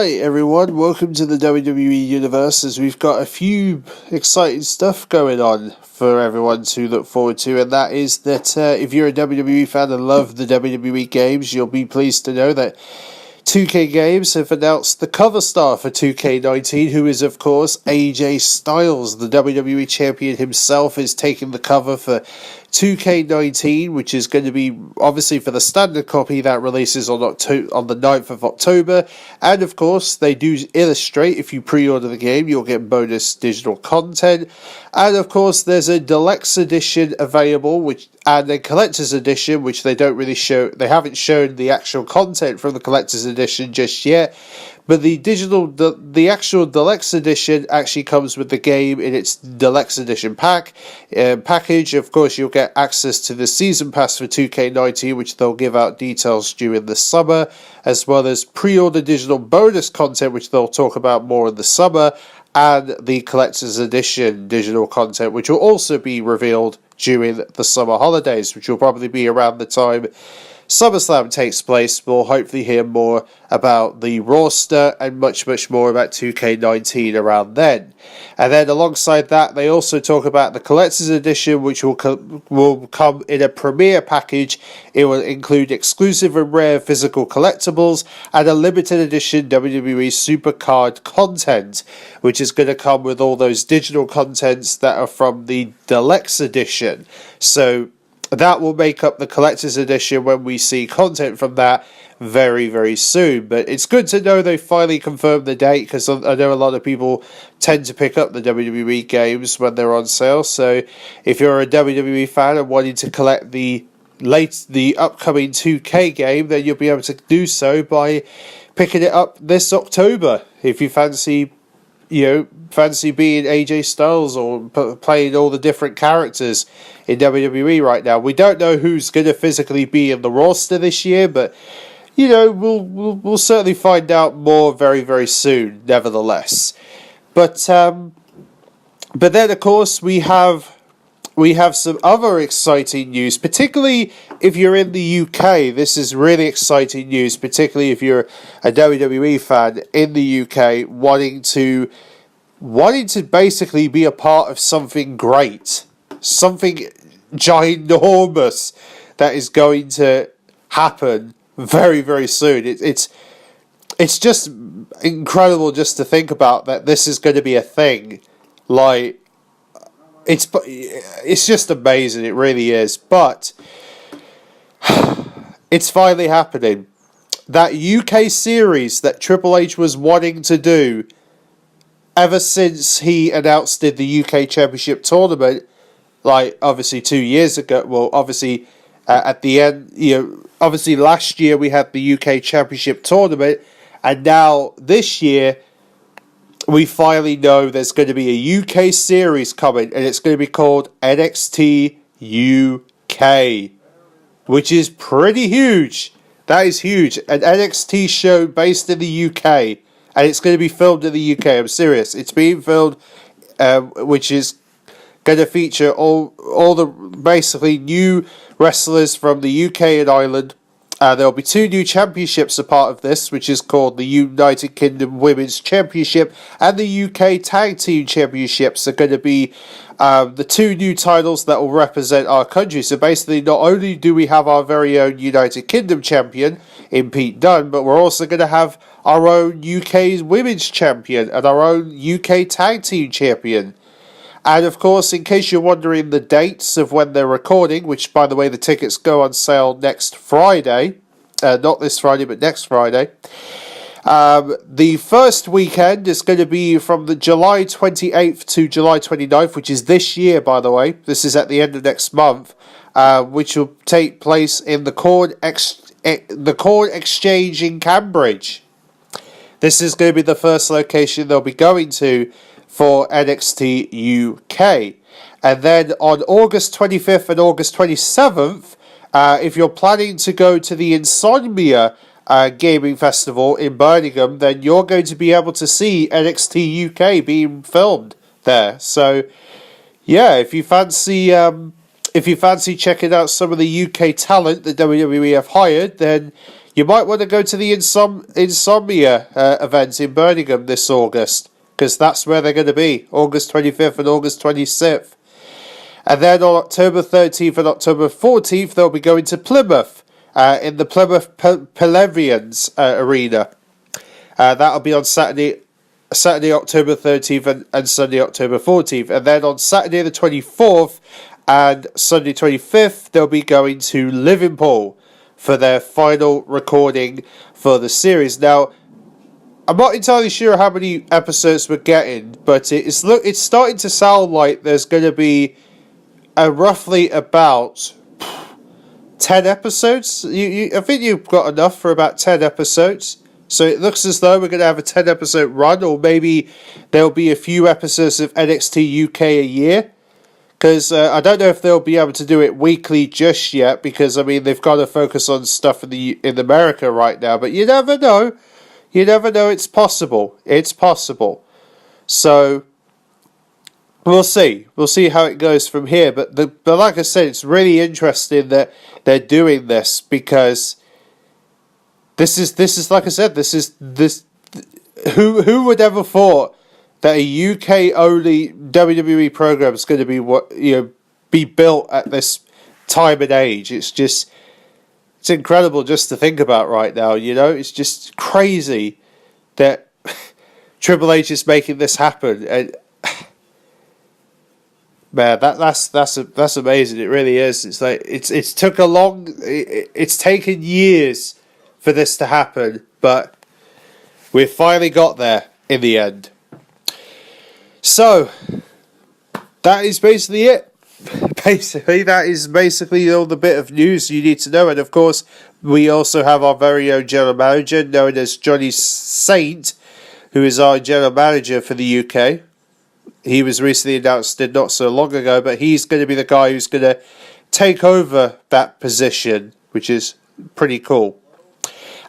Alright everyone, welcome to the WWE Universe, as we've got a few exciting stuff going on for everyone to look forward to, and that is that if you're a WWE fan and love the WWE games, you'll be pleased to know that 2K Games have announced the cover star for 2K19, who is of course AJ Styles. The WWE Champion himself is taking the cover for 2K19, which is going to be obviously for the standard copy that releases on the 9th of October. And of course, they do illustrate, if you pre-order the game, you'll get bonus digital content. And of course, there's a deluxe edition available, and a collector's edition, which they don't really show. They haven't shown the actual content from the collector's edition just yet. But the actual deluxe edition actually comes with the game in its deluxe edition package. Of course, you'll get access to the season pass for 2K19, which they'll give out details during the summer, as well as pre-order digital bonus content, which they'll talk about more in the summer, and the collector's edition digital content, which will also be revealed during the summer holidays, which will probably be around the time SummerSlam takes place. We'll hopefully hear more about the roster and much more about 2K19 around then. And then alongside that, they also talk about the collector's edition, which will come in a premiere package. It will include exclusive and rare physical collectibles and a limited edition WWE Supercard content, which is going to come with all those digital contents that are from the deluxe edition. So that will make up the collector's edition when we see content from that very soon. But it's good to know they finally confirmed the date, because I know a lot of people tend to pick up the WWE games when they're on sale. So if you're a WWE fan and wanting to collect the upcoming 2K game, then you'll be able to do so by picking it up this October if you fancy being AJ Styles or playing all the different characters in WWE right now. We don't know who's going to physically be in the roster this year, but we'll certainly find out more very soon, nevertheless. But then of course we have some other exciting news, particularly if you're in the UK. This is really exciting news, particularly if you're a WWE fan in the UK wanting to basically be a part of something great, something ginormous that is going to happen very soon. It's just incredible just to think about that this is going to be a thing. Like, it's just amazing. It really is. But it's finally happening. That UK series that Triple H was wanting to do ever since he announced in the UK Championship tournament, like obviously 2 years ago. Well, obviously at the end, obviously last year we had the UK Championship tournament, and now this year we finally know there's going to be a UK series coming, and it's going to be called NXT UK, which is pretty huge. That is huge. An NXT show based in the UK, and it's going to be filmed in the UK. I'm serious. It's being filmed, which is going to feature all the basically new wrestlers from the UK and Ireland. There'll be 2 new championships a part of this, which is called the United Kingdom Women's Championship and the UK Tag Team Championships. Are going to be the 2 new titles that will represent our country. So basically, not only do we have our very own United Kingdom champion in Pete Dunne, but we're also going to have our own UK Women's Champion and our own UK Tag Team Champion. And of course, in case you're wondering the dates of when they're recording, which by the way, the tickets go on sale next Friday, not this Friday, but next Friday. The first weekend is going to be from the July 28th to July 29th, which is this year, by the way. This is at the end of next month, which will take place in the Corn Exchange in Cambridge. This is going to be the first location they'll be going to for NXT UK. And then on August 25th and August 27th, if you're planning to go to the Insomnia Gaming Festival in Birmingham, then you're going to be able to see NXT UK being filmed there. So, yeah, if you fancy checking out some of the UK talent that WWE have hired, then you might want to go to the Insomnia event in Birmingham this August, because that's where they're going to be, August 25th and August 26th. And then on October 13th and October 14th, they'll be going to Plymouth, in the Plymouth Pavilions Arena. That'll be on Saturday October 13th and Sunday October 14th. And then on Saturday the 24th and Sunday 25th, they'll be going to Liverpool for their final recording for the series. Now, I'm not entirely sure how many episodes we're getting, but it's starting to sound like there's going to be roughly about 10 episodes. I think you've got enough for about 10 episodes. So it looks as though we're going to have a 10 episode run, or maybe there'll be a few episodes of NXT UK a year. Because I don't know if they'll be able to do it weekly just yet, because I mean they've got to focus on stuff in America right now. But you never know. You never know. It's possible. It's possible. So we'll see. We'll see how it goes from here. But like I said, it's really interesting that they're doing this, because this is like I said. This. Who would ever thought that a UK only WWE program is going to be built at this time and age? It's incredible just to think about right now. It's just crazy that Triple H is making this happen, and man, that's amazing. It really is. It's like it's took a long. It's taken years for this to happen, but we've finally got there in the end. So, that is basically it. That is basically all the bit of news you need to know. And of course, we also have our very own general manager, known as Johnny Saint, who is our general manager for the UK. He was recently announced not so long ago, but he's going to be the guy who's going to take over that position, which is pretty cool.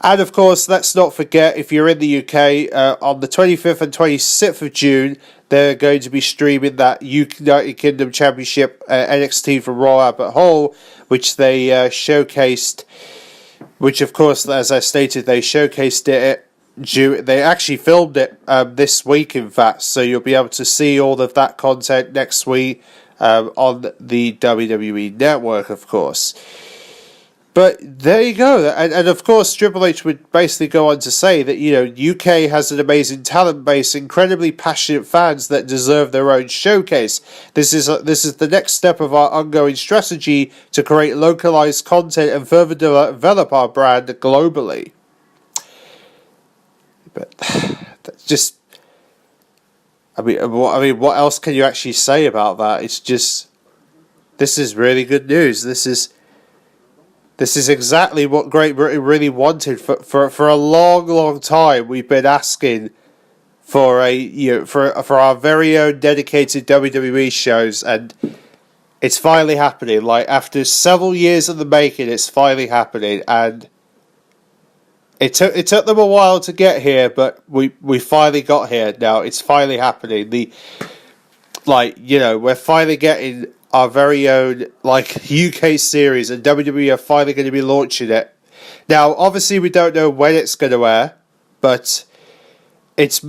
And of course, let's not forget, if you're in the UK, on the 25th and 26th of June, they're going to be streaming that United Kingdom Championship NXT from Raw Albert Hall, which they showcased, which of course, as I stated, they showcased it. They actually filmed it this week, in fact, so you'll be able to see all of that content next week on the WWE Network, of course. But there you go, and of course Triple H would basically go on to say that UK has an amazing talent base, incredibly passionate fans that deserve their own showcase. This is the next step of our ongoing strategy to create localized content and further develop our brand globally. But that's just, I mean, what else can you actually say about that? It's just, this is really good news. This is exactly what Great Britain really wanted for a long time. We've been asking for for our very own dedicated WWE shows, and it's finally happening. Like, after several years in the making, it's finally happening, and it took them a while to get here, but we finally got here. Now it's finally happening. We're finally getting our very own UK series, and WWE are finally going to be launching it. Now, obviously, we don't know when it's going to air, but it's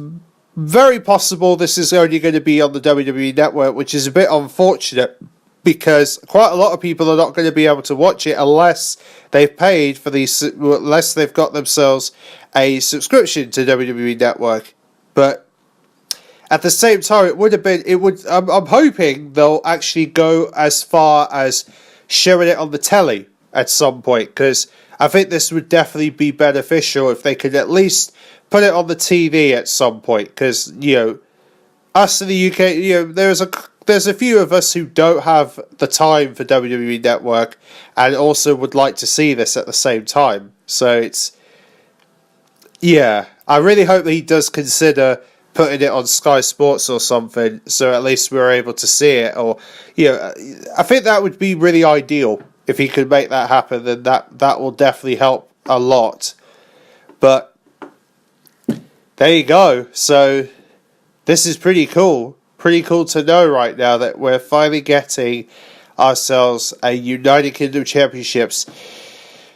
very possible this is only going to be on the WWE Network, which is a bit unfortunate, because quite a lot of people are not going to be able to watch it unless they've paid for unless they've got themselves a subscription to WWE Network. But at the same time, I'm hoping they'll actually go as far as showing it on the telly at some point, because I think this would definitely be beneficial if they could at least put it on the TV at some point, because us in the UK, there's a few of us who don't have the time for WWE Network and also would like to see this at the same time. So I really hope that he does consider putting it on Sky Sports or something, so at least we're able to see it. Or I think that would be really ideal if he could make that happen. Then that will definitely help a lot. But there you go. So this is pretty cool. Pretty cool to know right now that we're finally getting ourselves a United Kingdom Championships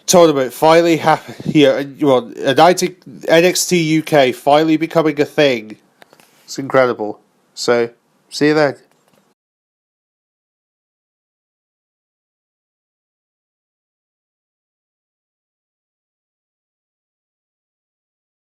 tournament finally happened here. Well, United NXT UK finally becoming a thing. It's incredible. So, see you then.